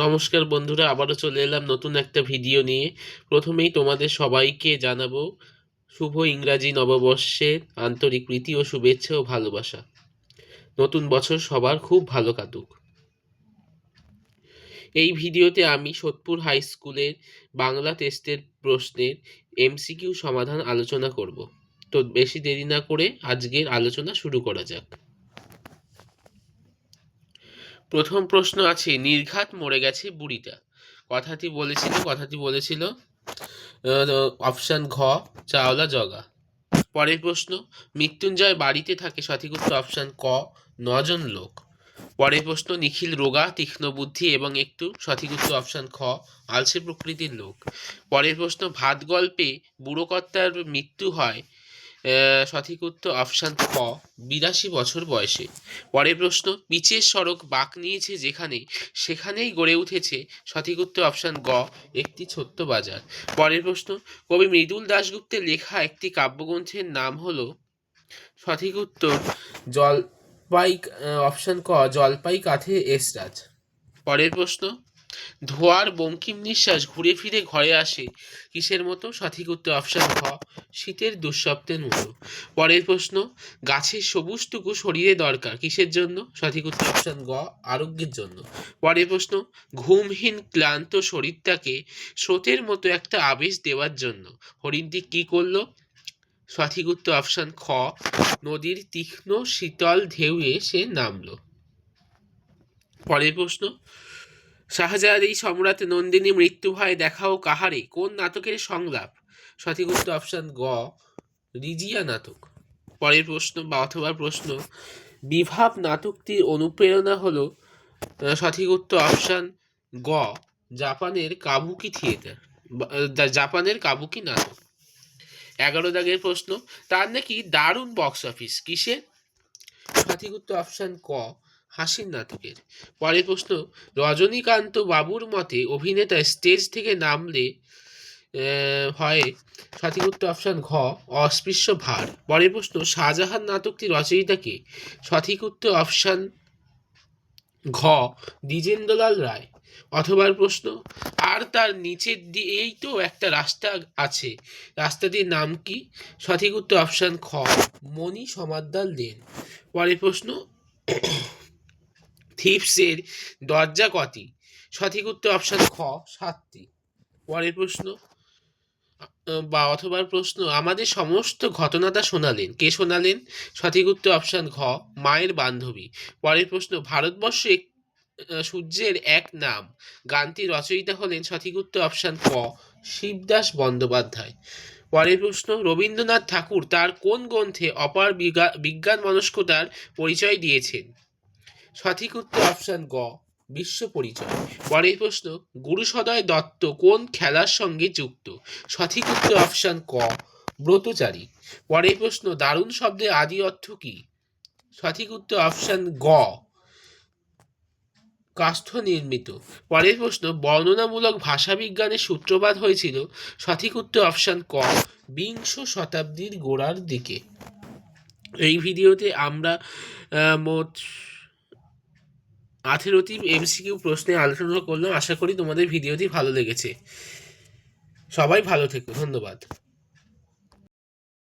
নমস্কার বন্ধুরা, আবারও চলে এলাম নতুন একটা ভিডিও নিয়ে। প্রথমেই তোমাদের সবাইকে জানাবো শুভ ইংরাজি নববর্ষের আন্তরিক প্রীতি ও শুভেচ্ছা ও ভালোবাসা। নতুন বছর সবার খুব ভালো কাটুক। এই ভিডিওতে আমি সোদপুর হাই স্কুলের বাংলা টেস্টের প্রশ্নের এমসিকিউ সমাধান আলোচনা করব। তো বেশি দেরি না করে আজকের আলোচনা শুরু করা যাক। প্রথম প্রশ্ন আছে, নির্ঘাত মরে গেছে বুড়িটা। কথাটি বলেছিল অপশান ঘ, চাওলা জগা। পরের প্রশ্ন, মৃত্যুঞ্জয় বাড়িতে থাকে। সঠিক উত্তর অপশান ক, 9 জন লোক। পরের প্রশ্ন, নিখিল রোগা, তীক্ষ্ণ বুদ্ধি এবং একটু। সঠিক উত্তর অপশান খ, আলসে প্রকৃতির লোক। পরের প্রশ্ন, ভাত গল্পে বুড়ো কর্তার মৃত্যু হয়। সঠিক উত্তর অপশান খ, 82 বছর বয়সে। পরের প্রশ্ন, পিচের সড়ক বাঁক নিয়েছে যেখানে সেখানেই গড়ে উঠেছে। সঠিক উত্তর অপশান গ, একটি ছোট্ট বাজার। পরের প্রশ্ন, কবি মৃদুল দাশগুপ্তের লেখা একটি কাব্যগ্রন্থের নাম হলো। সঠিক উত্তর অপশান ক, জলপাই কাঠে এসরাজ। পরের প্রশ্ন, ধোয়ার বঙ্কিম নিঃশ্বাস ঘুরে ফিরে ঘরে আসে কিসের মতো। সঠিক উত্তর অপশান খ, শীতের দুঃস্বপ্নের মতো। পরের প্রশ্ন, গাছের সবুজটুকু শরীরে দরকার কিসের জন্য। সঠিক উত্তর অপশান গ, আরোগ্যের জন্য। পরের প্রশ্ন, ঘুমহীন ক্লান্ত শরীরটাকে স্রোতের মতো একটা আবেশ দেওয়ার জন্য হরিণটি কি করলো। সঠিক উত্তর অপশান খ, নদীর তীক্ষ্ণ শীতল ঢেউয়ে সে নামলো। পরের প্রশ্ন, শাহজাহান সম্রাট নন্দিনী মৃত্যু হয় দেখাও কাহারে কোন নাটকের সংলাপ। সঠিক উত্তর অপশান গ, রিজিয়া নাটক। পরের প্রশ্ন অথবা প্রশ্ন, বিভাব নাটকটির অনুপ্রেরণা হলো। সঠিক উত্তর অপশান গ, জাপানের কাবুকি থিয়েটার, জাপানের কাবুকি নাটক। 11 দাগের প্রশ্ন, তার নাকি দারুণ বক্স অফিস কিসের। সঠিক উত্তর অপশান ক, হাসির নাটকের। পরের প্রশ্ন, রজনীকান্ত বাবুর মতে অভিনেতা স্টেজ থেকে নামলে হয়। সঠিক উত্তর অপশান ঘ, অস্পৃশ্য ভার। পরের প্রশ্ন, শাহজাহান নাটকটি রচয়িতা কে। সঠিক উত্তর অপশান ঘ, দ্বিজেন্দ্রলাল রায়। অথবা প্রশ্ন, আর তার নিচের দিয়েই তো একটা রাস্তা আছে, রাস্তাটির নাম কি। সঠিক উত্তর অপশান খ, মণি সমাদ্দার লেন। পরের প্রশ্ন, থিপসের দরজা কটি। সঠিক উত্তর অপশান খ, 7টি। পরের প্রশ্ন অথবা প্রশ্ন, আমাদের সমস্ত ঘটনাটা শোনালেন কে শোনালেন। সঠিক উত্তর অপশান ঘ, মায়ের বান্ধবী। পরের প্রশ্ন, ভারতবর্ষ সূর্যের এক নাম গানটি রচয়িতা হলেন। সঠিক উত্তর অপশান ক, শিবদাস বন্দ্যোপাধ্যায়। পরের প্রশ্ন, রবীন্দ্রনাথ ঠাকুর তার কোন গ্রন্থে অপার বিজ্ঞান মনস্কতার পরিচয় দিয়েছেন। সঠিক উত্তর অপশান গ, বিশ্ব পরিচয়। পরের প্রশ্ন, গুরুসদয় দত্ত কোন খেলার সঙ্গে যুক্ত। সঠিক উত্তর অপশান ক, ব্রতচারী। পরের প্রশ্ন, দারুণ শব্দের আদি অর্থ কি। সঠিক উত্তর অপশান গ, কাষ্ঠ নির্মিত। পরের প্রশ্ন, বর্ণনামূলক ভাষাবিজ্ঞানের সূত্রপাত হয়েছিল। সঠিক উত্তর অপশান ক, 20 শতাব্দীর গোড়ার দিকে। এই ভিডিওতে আমরা মোট 18টি এমসিকিউ প্রশ্নে আলোচনা করলাম। আশা করি তোমাদের ভিডিওটি ভালো লেগেছে। সবাই ভালো থেকো, ধন্যবাদ।